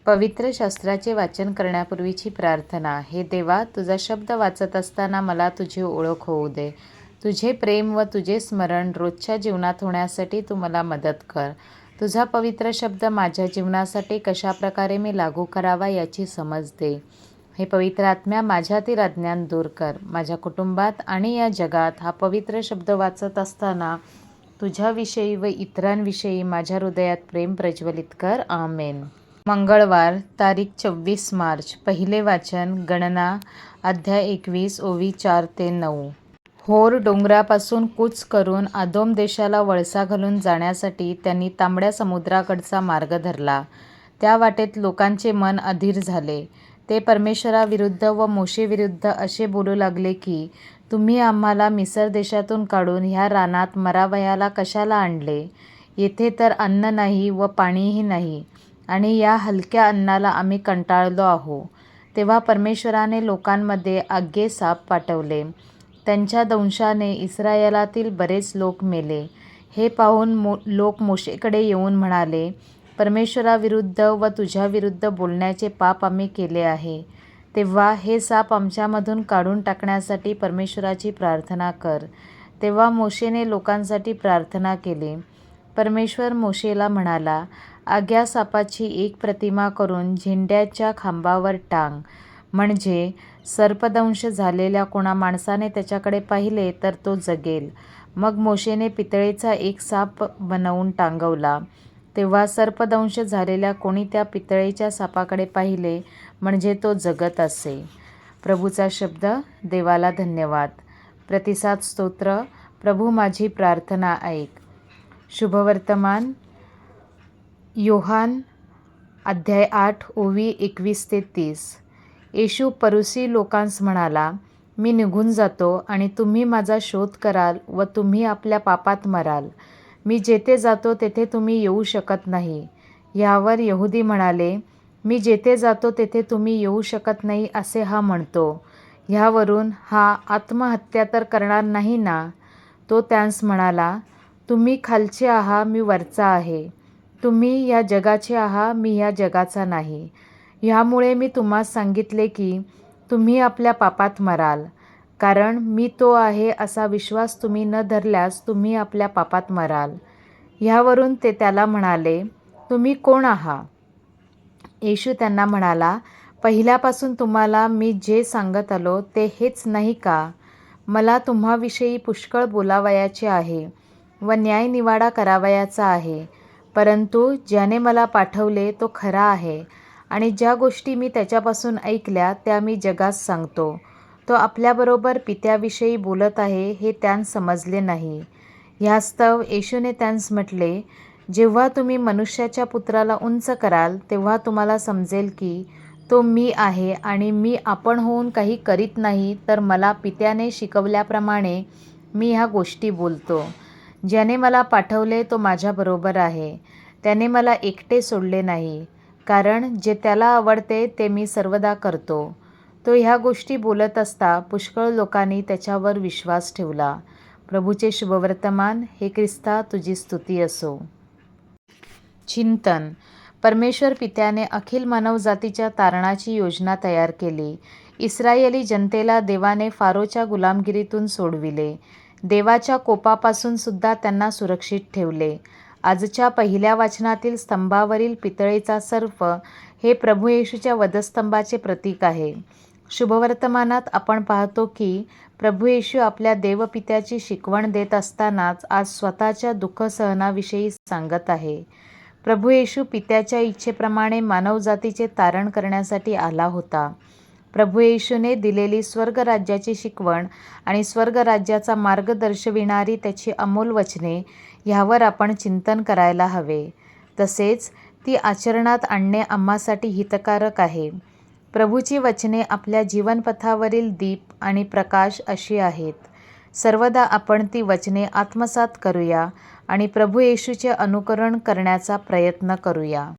पवित्र शास्त्राचे वाचन करण्यापूर्वीची प्रार्थना. हे देवा, तुझा शब्द वाचत असताना मला तुझी ओळख होऊ दे. तुझे प्रेम व तुझे स्मरण रोजच्या जीवनात होण्यासाठी तू मला मदत कर. तुझा पवित्र शब्द माझ्या जीवनासाठी कशाप्रकारे मी लागू करावा याची समज दे. हे पवित्र आत्म्या, माझ्यातील अज्ञान दूर कर. माझ्या कुटुंबात आणि या जगात हा पवित्र शब्द वाचत असताना तुझ्याविषयी व इतरांविषयी माझ्या हृदयात प्रेम प्रज्वलित कर. आमेन. मंगळवार, तारीख 24 मार्च. पहिले वाचन गणना अध्याय 21 ओवी 4 ते 9. होर डोंगरापासून कूच करून आदोम देशाला वळसा घालून जाण्यासाठी त्यांनी तांबड्या समुद्राकडचा मार्ग धरला. त्या वाटेत लोकांचे मन अधीर झाले. ते परमेश्वराविरुद्ध व मोशेविरुद्ध असे बोलू लागले की, तुम्ही आम्हाला मिस्र देशातून काढून ह्या रानात मरावयाला कशाला आणले? येथे तर अन्न नाही व पाणीही नाही, आणि या हलक्या अन्नाला आम्ही कंटाळलो आहो. तेव्हा परमेश्वराने लोकांमध्ये आग्ये साप पाठवले. त्यांच्या दंशाने इस्रायेलातील बरेच लोक मेले. हे पाहून लोक मोशेकडे येऊन म्हणाले, परमेश्वराविरुद्ध व तुझ्याविरुद्ध बोलण्याचे पाप आम्ही केले आहे. तेव्हा हे साप आमच्यामधून काढून टाकण्यासाठी परमेश्वराची प्रार्थना कर. तेव्हा मोशेने लोकांसाठी प्रार्थना केली. परमेश्वर मोशेला म्हणाला, आग्या सापाची एक प्रतिमा करून झेंड्याच्या खांबावर टांग, म्हणजे सर्पदंश झालेल्या कोणा माणसाने त्याच्याकडे पाहिले तर तो जगेल. मग मोशेने पितळेचा एक साप बनवून टांगवला. तेव्हा सर्पदंश झालेल्या कोणी त्या पितळेच्या सापाकडे पाहिले म्हणजे तो जगत असे. प्रभूचा शब्द. देवाला धन्यवाद. प्रतिसाद स्तोत्र. प्रभू, माझी प्रार्थना ऐक. शुभवर्तमान योहान अध्याय 8 ओवी 21 ते 30. येशू परुसी लोकांस म्हणाला, मी निघून जातो आणि तुम्ही माझा शोध कराल व तुम्ही आपल्या पापात मराल. मी जेथे जातो तेथे तुम्ही येऊ शकत नाही. ह्यावर यहुदी म्हणाले, मी जेथे जातो तेथे तुम्ही येऊ शकत नाही असे हा म्हणतो. ह्यावरून हा आत्महत्या तर करणार नाही ना? तो त्यांस म्हणाला, तुम्ही खालचे आहा, मी वरचा आहे. तुम्ही या जगाचे आहा, मी ह्या जगाचा नाही. ह्यामुळे मी तुम्हास सांगितले की तुम्ही आपल्या पापात मराल. कारण मी तो आहे असा विश्वास तुम्ही न धरल्यास तुम्ही आपल्या पापात मराल. ह्यावरून ते त्याला म्हणाले, तुम्ही कोण आहात? येशू त्यांना म्हणाला, पहिल्यापासून तुम्हाला मी जे सांगत आलो ते हेच नाही का? मला तुम्हाविषयी पुष्कळ बोलावयाचे आहे व न्यायनिवाडा करावयाचा आहे. परंतु ज्याने मला पाठवले तो खरा आहे, आणि ज्या गोष्टी मी त्याच्यापासून ऐकल्या त्या मी जगास सांगतो. तो आपल्याबरोबर पित्याविषयी बोलत आहे हे त्यांस समजले नाही. ह्यास्तव येशूने त्यांस म्हटले, जेव्हा तुम्ही मनुष्याच्या पुत्राला उंच कराल तेव्हा तुम्हाला समजेल की तो मी आहे, आणि मी आपण होऊन काही करीत नाही, तर मला पित्याने शिकवल्याप्रमाणे मी ह्या गोष्टी बोलतो. ज्याने मला पाठवले तो माझ्याबरोबर आहे. त्याने मला एकटे सोडले नाही, कारण जे त्याला आवडते ते मी सर्वदा करतो. तो ह्या गोष्टी बोलत असता पुष्कळ लोकांनी त्याच्यावर विश्वास ठेवला. प्रभूचे शुभवर्तमान. हे ख्रिस्ता, तुझी स्तुती असो. चिंतन. परमेश्वर पित्याने अखिल मानवजातीच्या तारणाची योजना तयार केली. इस्रायेली जनतेला देवाने फारोच्या गुलामगिरीतून सोडविले. देवाच्या कोपापासून सुद्धा त्यांना सुरक्षित ठेवले. आजच्या पहिल्या वाचनातील स्तंभावरील पितळेचा सर्प हे प्रभू येशूच्या वधस्तंभाचे प्रतीक आहे. शुभवर्तमानात आपण पाहतो की प्रभू येशू आपल्या देवपित्याची शिकवण देत असतानाच आज स्वतःच्या दुःखसहनाविषयी सांगत आहे. प्रभू येशू पित्याच्या इच्छेप्रमाणे मानवजातीचे तारण करण्यासाठी आला होता. प्रभू येशूने दिलेली स्वर्गराज्याची शिकवण आणि स्वर्गराज्याचा मार्ग दर्शविणारी त्याची अमोल वचने ह्यावर आपण चिंतन करायला हवे. तसेच ती आचरणात आणणे आम्हासाठी हितकारक आहे. प्रभूची वचने आपल्या जीवनपथावरील दीप आणि प्रकाश अशी आहेत. सर्वदा आपण ती वचने आत्मसात करूया आणि प्रभू येशूचे अनुकरण करण्याचा प्रयत्न करूया.